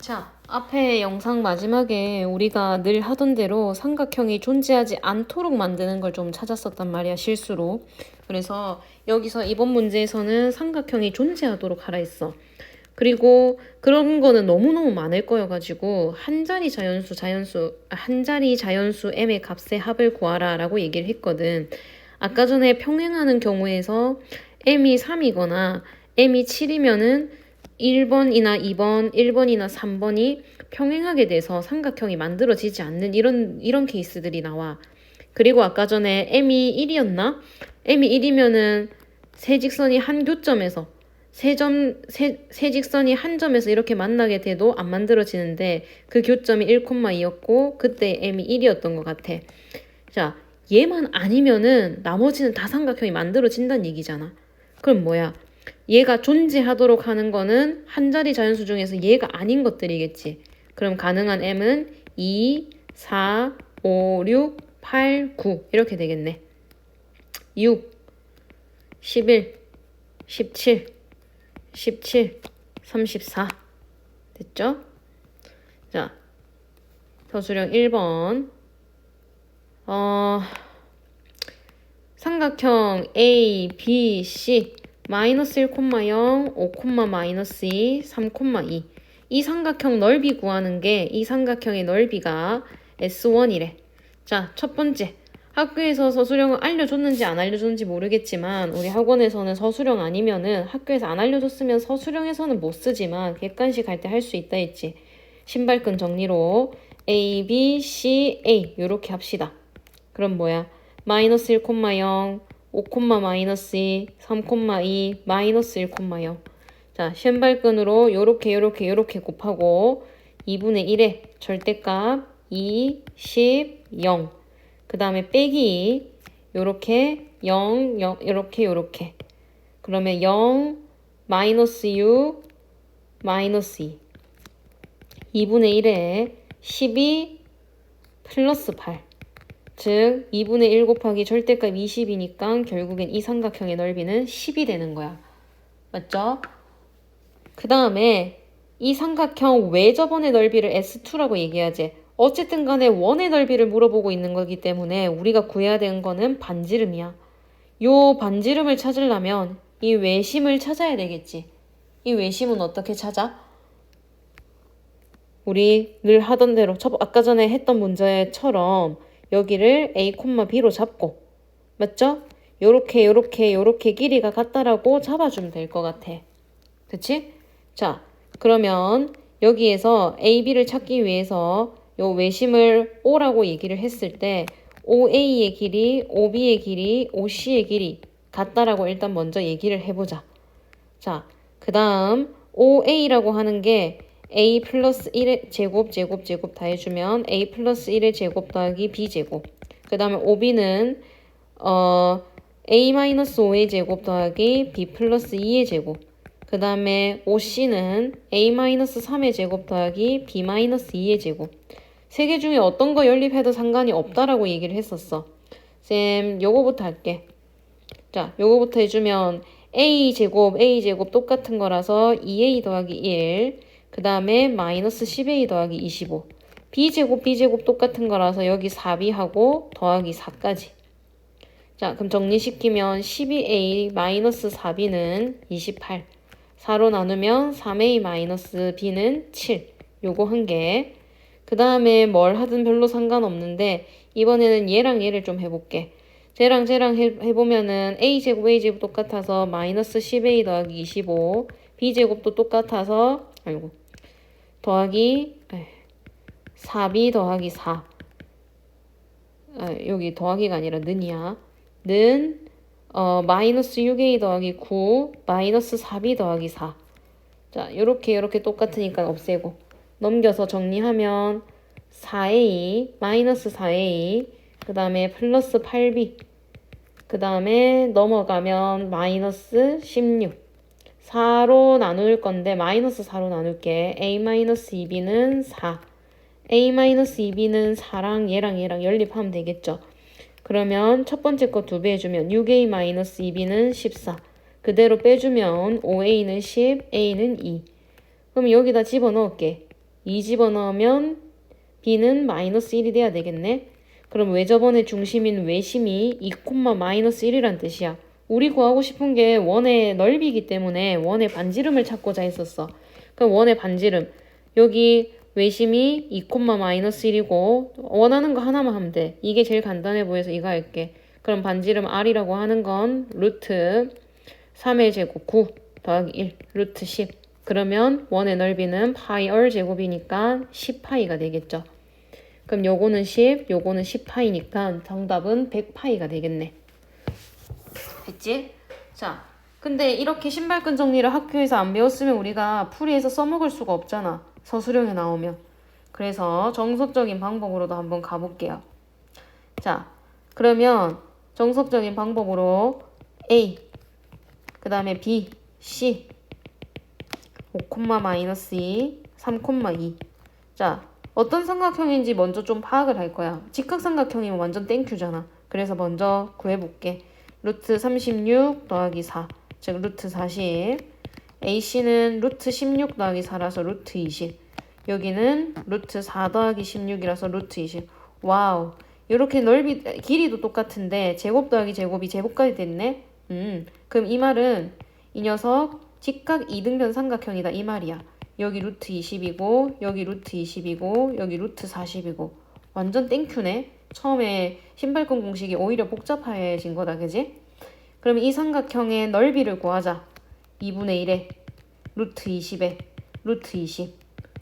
자, 앞에 영상 마지막에 우리가 늘 하던 대로 삼각형이 존재하지 않도록 만드는 걸 좀 찾았었단 말이야, 실수로. 그래서 여기서 이번 문제에서는 삼각형이 존재하도록 하라 했어. 그리고 그런 거는 너무너무 많을 거여가지고 한 자리 자연수 m의 값의 합을 구하라 라고 얘기를 했거든. 아까 전에 평행하는 경우에서 m이 3이거나 m이 7이면은 1번이나 2번, 1번이나 3번이 평행하게 돼서 삼각형이 만들어지지 않는 이런 케이스들이 나와. 그리고 아까 전에 m이 1이었나? m이 1이면은 세 직선이 한 교점에서 세 직선이 한 점에서 이렇게 만나게 돼도 안 만들어지는데 그 교점이 1,2였고 그때 m이 1이었던 것 같아. 자, 얘만 아니면은 나머지는 다 삼각형이 만들어진다는 얘기잖아. 그럼 뭐야? 얘가 존재하도록 하는 거는 한 자리 자연수 중에서 얘가 아닌 것들이겠지. 그럼 가능한 m은 2, 4, 5, 6, 8, 9 이렇게 되겠네. 6, 11, 17, 17, 34 됐죠? 자, 서술형 1번 삼각형 A, B, C 마이너스 1,0, 5, 마이너스 2, 3, 2 이 삼각형 넓이 구하는 게 이 삼각형의 넓이가 S1이래. 자, 첫 번째 학교에서 서술형을 알려줬는지 안 알려줬는지 모르겠지만 우리 학원에서는 서술형 아니면은 학교에서 안 알려줬으면 서술형에서는 못 쓰지만 객관식 할 때 할 수 있다 했지. 신발끈 정리로 A, B, C, A 요렇게 합시다. 그럼 뭐야? 마이너스 1,0, 5, 마이너스 2, 3, 2, 마이너스 1,0. 자, 신발끈으로 요렇게 곱하고 2분의 1의 절대값 2, 10, 0. 그 다음에 빼기 요렇게 0, 0, 요렇게. 그러면 0, 마이너스 6, 마이너스 2. 2분의 1에 12 플러스 8. 즉 2분의 1 곱하기 절대값 20이니까 결국엔 이 삼각형의 넓이는 10이 되는 거야. 맞죠? 그 다음에 이 삼각형 외접원의 넓이를 S2라고 얘기하지. 어쨌든 간에 원의 넓이를 물어보고 있는 거기 때문에 우리가 구해야 되는 거는 반지름이야. 요 반지름을 찾으려면 이 외심을 찾아야 되겠지. 이 외심은 어떻게 찾아? 우리 늘 하던 대로 아까 전에 했던 문제처럼 여기를 A, B로 잡고 맞죠? 요렇게 길이가 같다라고 잡아주면 될 것 같아. 그치? 자, 그러면 여기에서 A, B를 찾기 위해서 요 외심을 O라고 얘기를 했을 때 OA의 길이, OB의 길이, OC의 길이 같다라고 일단 먼저 얘기를 해보자. 자, 그 다음 OA라고 하는 게 A 플러스 1의 제곱 다 해주면 A 플러스 1의 제곱 더하기 B제곱. 그 다음에 OB는 A 마이너스 5의 제곱 더하기 B 플러스 2의 제곱. 그 다음에 OC는 A 마이너스 3의 제곱 더하기 B 마이너스 2의 제곱. 세 개 중에 어떤 거 연립해도 상관이 없다라고 얘기를 했었어. 쌤, 요거부터 할게. 자, 요거부터 해주면 A제곱 똑같은 거라서 2A 더하기 1. 그 다음에 마이너스 10A 더하기 25. B제곱 똑같은 거라서 여기 4B하고 더하기 4까지. 자, 그럼 정리시키면 12A 마이너스 4B는 28. 4로 나누면 3A 마이너스 B는 7. 요거 한 개. 그 다음에 뭘 하든 별로 상관없는데 이번에는 얘랑 얘를 좀 해볼게. 쟤랑 해보면은 A제곱 똑같아서 마이너스 10A 더하기 25. B제곱도 똑같아서 더하기 4B 더하기 4. 여기 더하기가 아니라 는이야. 는 마이너스 6A 더하기 9 마이너스 4B 더하기 4. 자, 요렇게 똑같으니까 없애고 넘겨서 정리하면 4A 마이너스 4A 그 다음에 플러스 8B 그 다음에 넘어가면 마이너스 16 4로 나눌 건데 마이너스 4로 나눌게. A 마이너스 2B는 4 A 마이너스 2B는 4랑 얘랑 연립하면 되겠죠. 그러면 첫 번째 거 2배 해주면 6A 마이너스 2B는 14 그대로 빼주면 5A는 10 A는 2 그럼 여기다 집어넣을게. 2 집어넣으면 b는 마이너스 1이 돼야 되겠네. 그럼 외접원의 중심인 외심이 2, 마이너스 1이란 뜻이야. 우리 구하고 싶은 게 원의 넓이기 때문에 원의 반지름을 찾고자 했었어. 그럼 원의 반지름. 여기 외심이 2, 마이너스 1이고 원하는 거 하나만 하면 돼. 이게 제일 간단해 보여서 이거 할게. 그럼 반지름 r이라고 하는 건 루트 3의 제곱 9 더하기 1 루트 10. 그러면 원의 넓이는 파이 r 제곱이니까 10파이가 되겠죠. 그럼 요거는 10, 요거는 10파이니까 정답은 100파이가 되겠네. 됐지? 자, 근데 이렇게 신발끈 정리를 학교에서 안 배웠으면 우리가 풀이해서 써먹을 수가 없잖아. 서술형에 나오면. 그래서 정석적인 방법으로도 한번 가볼게요. 자, 그러면 정석적인 방법으로 A, 그 다음에 B, C, 5, 마이너스 2, 3, 2. 자, 어떤 삼각형인지 먼저 좀 파악을 할 거야. 직각삼각형이면 완전 땡큐잖아. 그래서 먼저 구해볼게. 루트 36 더하기 4, 즉 루트 40. AC는 루트 16 더하기 4라서 루트 20. 여기는 루트 4 더하기 16이라서 루트 20. 와우. 이렇게 넓이, 길이도 똑같은데 제곱 더하기 제곱이 제곱까지 됐네? 그럼 이 말은 이 녀석 직각 이등변 삼각형이다 이 말이야. 여기 루트 20이고 여기 루트 20이고 여기 루트 40이고 완전 땡큐네. 처음에 신발끈 공식이 오히려 복잡해진 거다 그지? 그럼 이 삼각형의 넓이를 구하자. 2분의 1에 루트 20에 루트 20.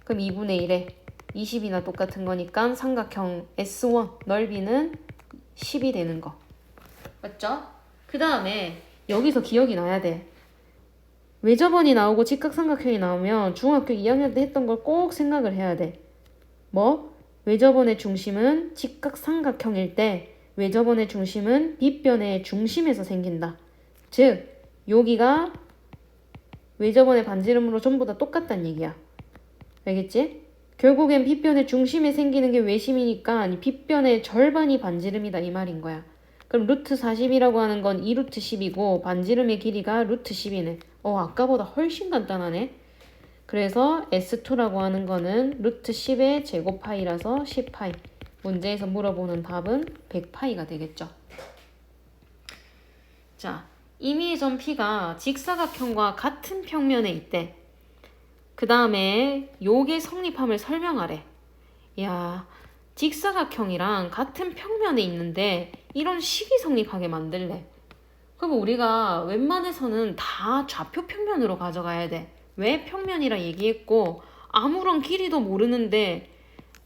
그럼 2분의 1에 20이나 똑같은 거니까 삼각형 S1 넓이는 10이 되는 거. 맞죠? 그 다음에 여기서 기억이 나야 돼. 외접원이 나오고 직각삼각형이 나오면 중학교 2학년 때 했던 걸 꼭 생각을 해야 돼. 뭐? 외접원의 중심은 직각삼각형일 때 외접원의 중심은 빗변의 중심에서 생긴다. 즉, 여기가 외접원의 반지름으로 전부 다 똑같다는 얘기야. 알겠지? 결국엔 빗변의 중심에 생기는 게 외심이니까 빗변의 절반이 반지름이다 이 말인 거야. 그럼 루트 40이라고 하는 건 2루트 10이고 반지름의 길이가 루트 10이네. 아까보다 훨씬 간단하네. 그래서 S2라고 하는 거는 루트 10의 제곱파이라서 10파이. 문제에서 물어보는 답은 100파이가 되겠죠. 자, 임의의 점 P가 직사각형과 같은 평면에 있대. 그 다음에 요게 성립함을 설명하래. 야, 직사각형이랑 같은 평면에 있는데 이런 식이 성립하게 만들래. 그럼 우리가 웬만해서는 다 좌표 평면으로 가져가야 돼. 왜 평면이라 얘기했고 아무런 길이도 모르는데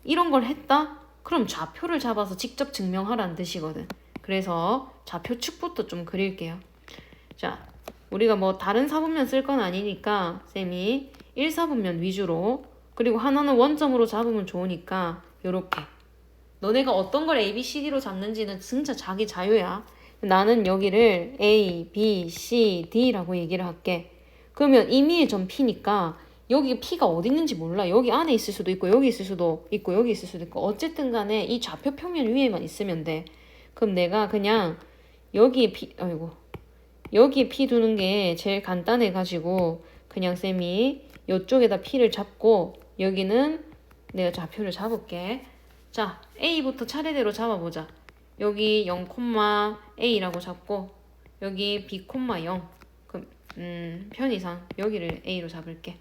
이런 걸 했다? 그럼 좌표를 잡아서 직접 증명하라는 뜻이거든. 그래서 좌표축부터 좀 그릴게요. 자, 우리가 뭐 다른 사분면 쓸 건 아니니까 쌤이 1사분면 위주로, 그리고 하나는 원점으로 잡으면 좋으니까 요렇게. 너네가 어떤 걸 A, B, C, D로 잡는지는 진짜 자기 자유야. 나는 여기를 A, B, C, D라고 얘기를 할게. 그러면 임의의 점 P니까 여기 P가 어디 있는지 몰라. 여기 안에 있을 수도 있고 여기 있을 수도 있고 여기 있을 수도 있고 어쨌든 간에 이 좌표 평면 위에만 있으면 돼. 그럼 내가 그냥 여기에 여기에 P 두는 게 제일 간단해가지고 그냥 쌤이 이쪽에다 P를 잡고 여기는 내가 좌표를 잡을게. 자, A부터 차례대로 잡아보자. 여기 0,A라고 잡고 여기 B,0. 그럼 편의상 여기를 A로 잡을게.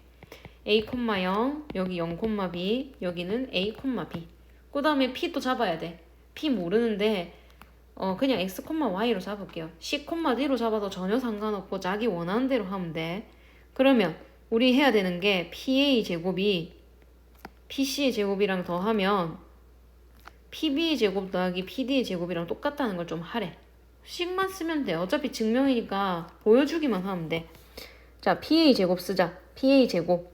A,0 여기 0,B 여기는 A,B. 그 다음에 P 또 잡아야 돼. P 모르는데 그냥 X, Y로 잡을게요. C, D로 잡아도 전혀 상관없고 자기 원하는 대로 하면 돼. 그러면 우리 해야 되는 게 PA 제곱이 PC의 제곱이랑 더하면 PB의 제곱 더하기 PD의 제곱이랑 똑같다는 걸 좀 하래. 식만 쓰면 돼. 어차피 증명이니까 보여주기만 하면 돼. 자, PA 제곱 쓰자. PA 제곱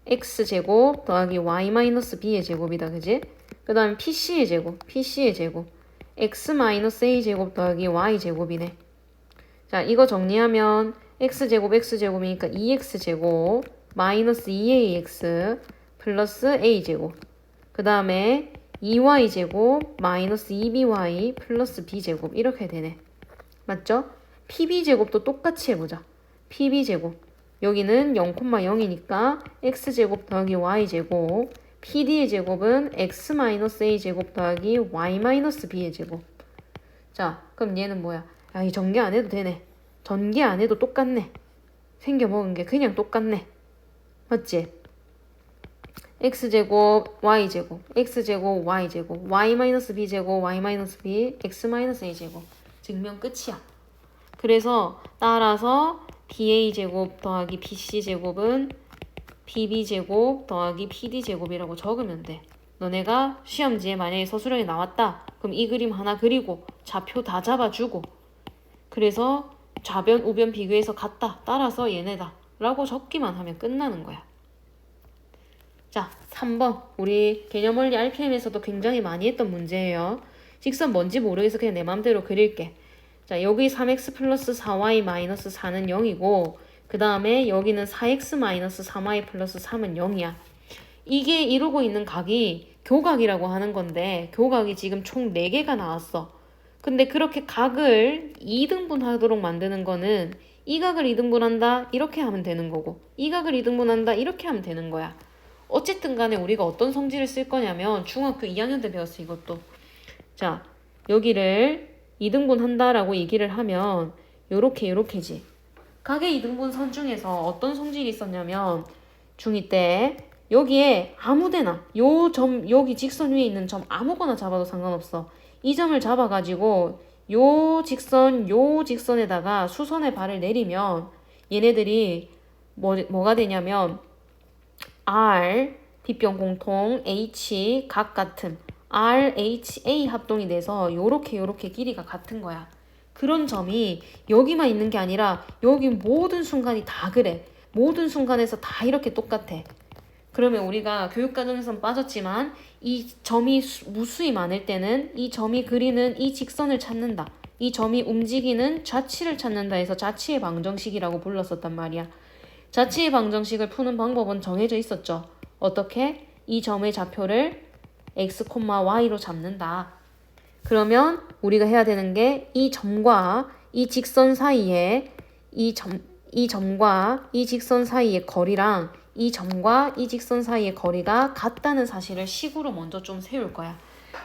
X 제곱 더하기 Y 마이너스 B의 제곱이다. 그지? 그 다음에 PC의 제곱 PC의 제곱 X 마이너스 A 제곱 더하기 Y 제곱이네. 자, 이거 정리하면 X제곱 X제곱이니까 2X제곱 마이너스 2AX 플러스 A제곱. 그 다음에 2y제곱 마이너스 2by 플러스 b제곱 이렇게 되네. 맞죠? pb제곱도 똑같이 해보자. pb제곱 여기는 0,0이니까 x제곱 더하기 y제곱 PD의 제곱은 x-a 제곱 더하기 y-b의 제곱. 자, 그럼 얘는 뭐야? 야, 이 전개 안 해도 되네. 전개 안 해도 똑같네. 생겨먹은 게 그냥 똑같네. 맞지? x제곱, y제곱, x제곱, y제곱, y-b제곱, y-b, x-a제곱. 증명 끝이야. 그래서 따라서 ba제곱 더하기 bc제곱은 bb제곱 더하기 pd제곱이라고 적으면 돼. 너네가 시험지에 만약에 서술형이 나왔다. 그럼 이 그림 하나 그리고 좌표 다 잡아주고 그래서 좌변, 우변 비교해서 같다. 따라서 얘네다. 라고 적기만 하면 끝나는 거야. 자, 3번. 우리 개념원리 RPM에서도 굉장히 많이 했던 문제예요. 직선 뭔지 모르겠어. 그냥 내 맘대로 그릴게. 자, 여기 3x 플러스 4y 마이너스 4는 0이고 그 다음에 여기는 4x 마이너스 3y 플러스 3은 0이야. 이게 이루고 있는 각이 교각이라고 하는 건데 교각이 지금 총 4개가 나왔어. 근데 그렇게 각을 2등분 하도록 만드는 거는 이 각을 2등분한다 이렇게 하면 되는 거고 이 각을 2등분한다 이렇게 하면 되는 거야. 어쨌든 간에 우리가 어떤 성질을 쓸 거냐면 중학교 2학년 때 배웠어 이것도. 자, 여기를 2등분 한다라고 얘기를 하면 요렇게지. 각의 2등분 선 중에서 어떤 성질이 있었냐면 중2 때 여기에 아무데나 요 점 여기 직선 위에 있는 점 아무거나 잡아도 상관없어. 이 점을 잡아가지고 요 직선에다가 수선의 발을 내리면 얘네들이 뭐가 되냐면 R 빗변 공통 H 각 같음 R, H, A 합동이 돼서 요렇게 길이가 같은 거야. 그런 점이 여기만 있는 게 아니라 여기 모든 순간이 다 그래. 모든 순간에서 다 이렇게 똑같아. 그러면 우리가 교육과정에선 빠졌지만 이 점이 무수히 많을 때는 이 점이 그리는 이 직선을 찾는다. 이 점이 움직이는 좌치를 찾는다 해서 좌치의 방정식이라고 불렀었단 말이야. 좌치의 방정식을 푸는 방법은 정해져 있었죠. 어떻게? 이 점의 좌표를 x, y로 잡는다. 그러면 우리가 해야 되는 게 이 점과 이 직선 사이에 이 점과 이 직선 사이의 거리랑 이 점과 이 직선 사이의 거리가 같다는 사실을 식으로 먼저 좀 세울 거야.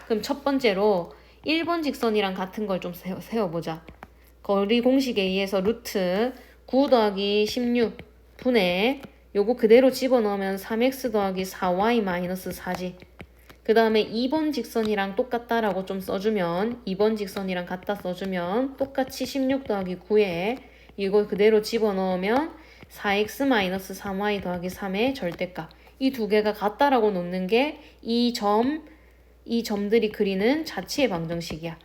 그럼 첫 번째로 1번 직선이랑 같은 걸 좀 세워보자. 거리 공식에 의해서 루트 9 더하기 16 분의 요거 그대로 집어넣으면 3x 더하기 4y 마이너스 4지. 그 다음에 2번 직선이랑 똑같다라고 좀 써주면 2번 직선이랑 같다 써주면 똑같이 16 더하기 9에 이걸 그대로 집어넣으면 4x 마이너스 3y 더하기 3의 절대값. 이 두 개가 같다라고 놓는 게 이 점들이 그리는 좌치의 방정식이야.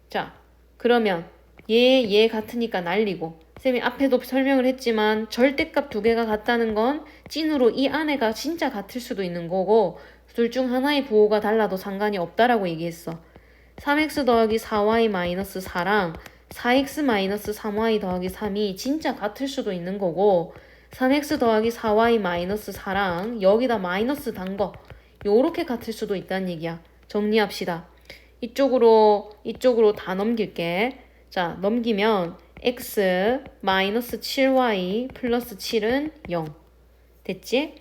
자, 그러면 얘 같으니까 날리고 쌤이 앞에도 설명을 했지만 절대값 두 개가 같다는 건 찐으로 이 안에가 진짜 같을 수도 있는 거고 둘 중 하나의 부호가 달라도 상관이 없다라고 얘기했어. 3x 더하기 4y 마이너스 4랑 4x 마이너스 3y 더하기 3이 진짜 같을 수도 있는 거고 3x 더하기 4y 마이너스 4랑 여기다 마이너스 단 거 요렇게 같을 수도 있다는 얘기야. 정리합시다. 이쪽으로 다 넘길게. 자, 넘기면 x 마이너스 7y 플러스 7은 0 됐지?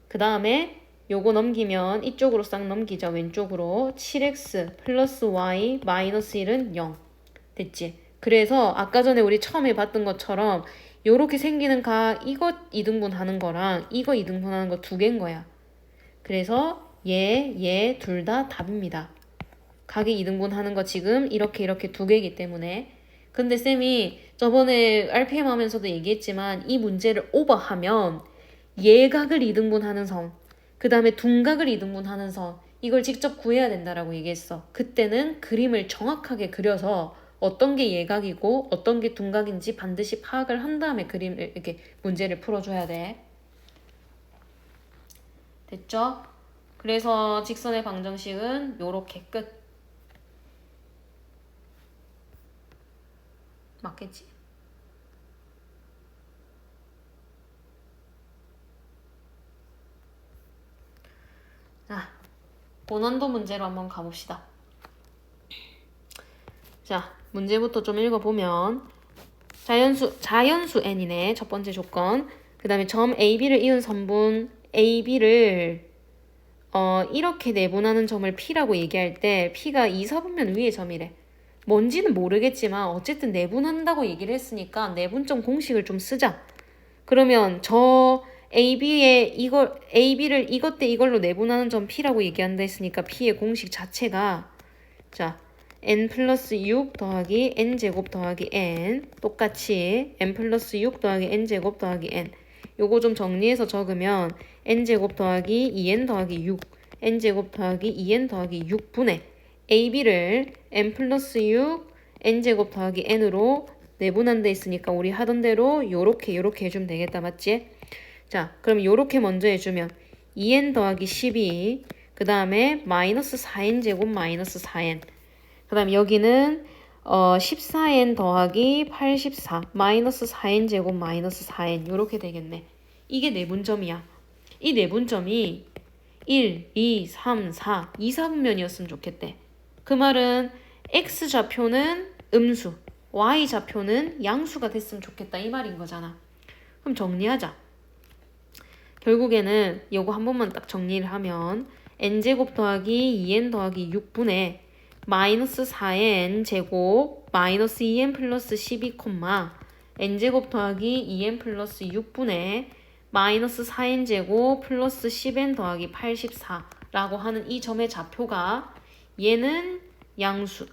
그 다음에 요거 넘기면 이쪽으로 싹 넘기자. 왼쪽으로 7x 플러스 y 마이너스 1은 0 됐지? 그래서 아까 전에 우리 처음에 봤던 것처럼 요렇게 생기는 각 이거 2등분 하는 거랑 이거 2등분 하는 거 두 개인 거야. 그래서 얘 둘 다 답입니다. 각이 2등분 하는 거 지금 이렇게 두 개이기 때문에. 근데 쌤이 저번에 RPM 하면서도 얘기했지만 이 문제를 오버하면 예각을 2등분 하는 선, 그 다음에 둔각을 2등분 하는 선 이걸 직접 구해야 된다라고 얘기했어. 그때는 그림을 정확하게 그려서 어떤 게 예각이고 어떤 게 둔각인지 반드시 파악을 한 다음에 그림을 이렇게 문제를 풀어줘야 돼. 됐죠? 그래서 직선의 방정식은 요렇게 끝. 맞겠지? 자, 고난도 문제로 한번 가봅시다. 자, 문제부터 좀 읽어보면 자연수 n이네. 첫 번째 조건. 그 다음에 점 AB를 이은 선분 AB를 이렇게 내분하는 점을 P라고 얘기할 때 P가 2, 4분면 위의 점이래. 뭔지는 모르겠지만 어쨌든 내분한다고 얘기를 했으니까 내분점 공식을 좀 쓰자. 그러면 저 AB를 이것 대 이걸로 내분하는 점 P라고 얘기한다 했으니까 P의 공식 자체가 자 n 플러스 6 더하기 n제곱 더하기 n 똑같이 n 플러스 6 더하기 n제곱 더하기 n 요거 좀 정리해서 적으면 n제곱 더하기 2n 더하기 6 n제곱 더하기 2n 더하기 6분의 AB를 n 플러스 6 n제곱 더하기 n으로 내분한 데 있으니까 우리 하던 대로 요렇게 해주면 되겠다. 맞지? 자, 그럼 요렇게 먼저 해주면 2n 더하기 12 그 다음에 마이너스 4n 제곱 마이너스 4n 그 다음에 여기는 14n 더하기 84 마이너스 4n 제곱 마이너스 4n 요렇게 되겠네. 이게 내분점이야. 이 내분점이 1, 2, 3, 4 2, 4분면이었으면 좋겠대. 그 말은 x좌표는 음수 y좌표는 양수가 됐으면 좋겠다 이 말인 거잖아. 그럼 정리하자. 결국에는 요거 한 번만 딱 정리를 하면 n제곱 더하기 2n 더하기 6분의 마이너스 4n 제곱 마이너스 2n 플러스 12 n제곱 더하기 2n 플러스 6분의 마이너스 4n 제곱 플러스 10n 더하기 84라고 하는 이 점의 좌표가 얘는 음수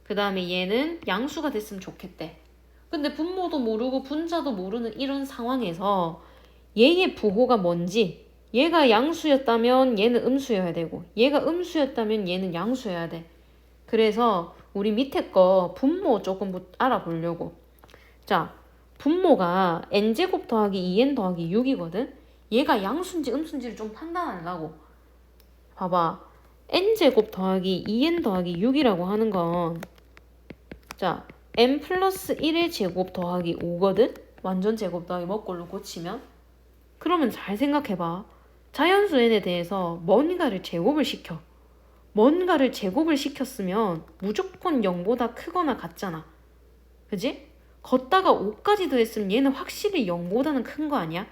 그 다음에 얘는 양수가 됐으면 좋겠대. 근데 분모도 모르고 분자도 모르는 이런 상황에서 얘의 부호가 뭔지 얘가 양수였다면 얘는 음수여야 되고 얘가 음수였다면 얘는 양수여야 돼. 그래서 우리 밑에 거 분모 조금 알아보려고. 자, 분모가 n제곱 더하기 2n 더하기 6이거든. 얘가 양수인지 음수인지를 좀 판단하려고. 봐봐. n제곱 더하기 2n 더하기 6이라고 하는 건 자, n 플러스 1의 제곱 더하기 5거든? 완전 제곱 더하기 먹골로 고치면? 그러면 잘 생각해봐. 자연수 n에 대해서 뭔가를 제곱을 시켜. 뭔가를 제곱을 시켰으면 무조건 0보다 크거나 같잖아. 그지? 걷다가 5까지 더했으면 얘는 확실히 0보다는 큰 거 아니야?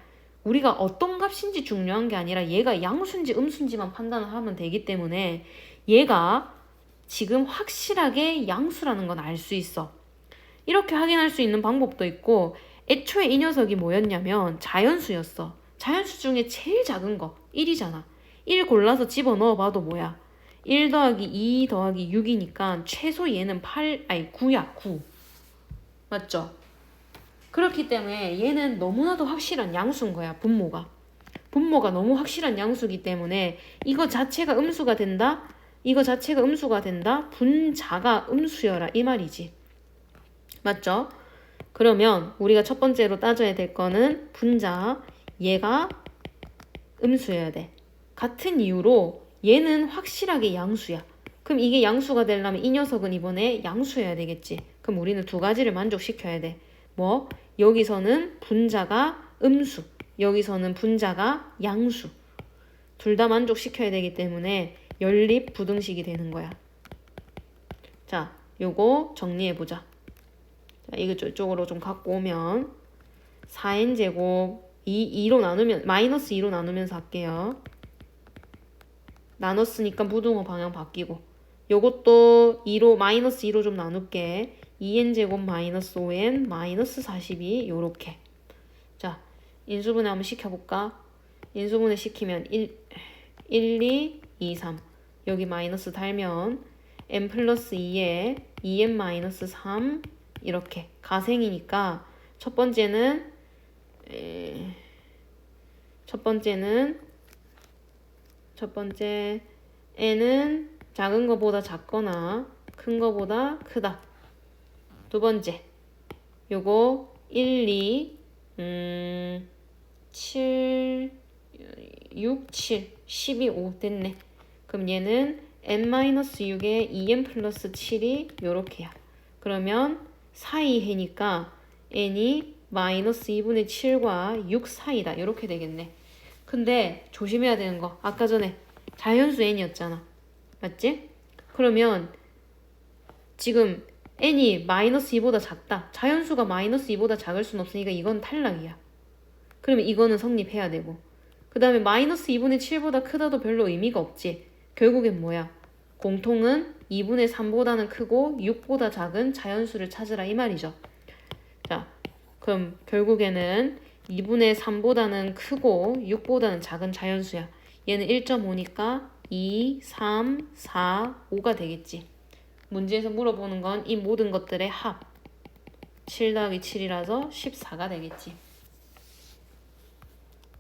우리가 어떤 값인지 중요한 게 아니라 얘가 양수인지 음수인지만 판단을 하면 되기 때문에 얘가 지금 확실하게 양수라는 건 알 수 있어. 이렇게 확인할 수 있는 방법도 있고 애초에 이 녀석이 뭐였냐면 자연수였어. 자연수 중에 제일 작은 거 1이잖아. 1 골라서 집어넣어 봐도 뭐야? 1 더하기 2 더하기 6이니까 최소 얘는 9야 9. 맞죠? 그렇기 때문에 얘는 너무나도 확실한 양수인 거야. 분모가 너무 확실한 양수이기 때문에 이거 자체가 음수가 된다? 이거 자체가 음수가 된다? 분자가 음수여라 이 말이지. 맞죠? 그러면 우리가 첫 번째로 따져야 될 거는 분자 얘가 음수여야 돼. 같은 이유로 얘는 확실하게 양수야. 그럼 이게 양수가 되려면 이 녀석은 이번에 양수여야 되겠지. 그럼 우리는 두 가지를 만족시켜야 돼. 뭐? 여기서는 분자가 음수, 여기서는 분자가 양수. 둘 다 만족시켜야 되기 때문에 연립 부등식이 되는 거야. 자, 요거 정리해보자. 자, 이거 저쪽으로 좀 갖고 오면 4n제곱 2로 나누면 마이너스 2로 나누면서 할게요. 나눴으니까 무등호 방향 바뀌고 요것도 2로 마이너스 2로 좀 나눌게. 2n제곱 마이너스 5n 마이너스 42 요렇게. 자, 인수분해 한번 시켜볼까? 인수분해 시키면 1, 2, 2, 3 여기 마이너스 달면 n 플러스 2에 2n 마이너스 3 이렇게 가생이니까 첫 번째는 n은 작은 거보다 작거나 큰 거보다 크다. 두 번째 요거 1, 2, 7, 6, 7, 12, 5 됐네. 그럼 얘는 n-6에 2n 플러스 7이 요렇게야. 그러면 사이해니까 n이 마이너스 2분의 7과 6 사이다. 요렇게 되겠네. 근데 조심해야 되는 거 아까 전에 자연수 n이었잖아. 맞지? 그러면 지금 n이 마이너스 2보다 작다. 자연수가 마이너스 2보다 작을 순 없으니까 이건 탈락이야. 그러면 이거는 성립해야 되고 그 다음에 마이너스 2분의 7보다 크다도 별로 의미가 없지. 결국엔 뭐야? 공통은 2분의 3보다는 크고 6보다 작은 자연수를 찾으라 이 말이죠. 자, 그럼 결국에는 2분의 3보다는 크고 6보다는 작은 자연수야. 얘는 1.5니까 2, 3, 4, 5가 되겠지. 문제에서 물어보는 건 이 모든 것들의 합. 7 더하기 7이라서 14가 되겠지.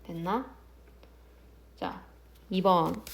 됐나? 자, 2번.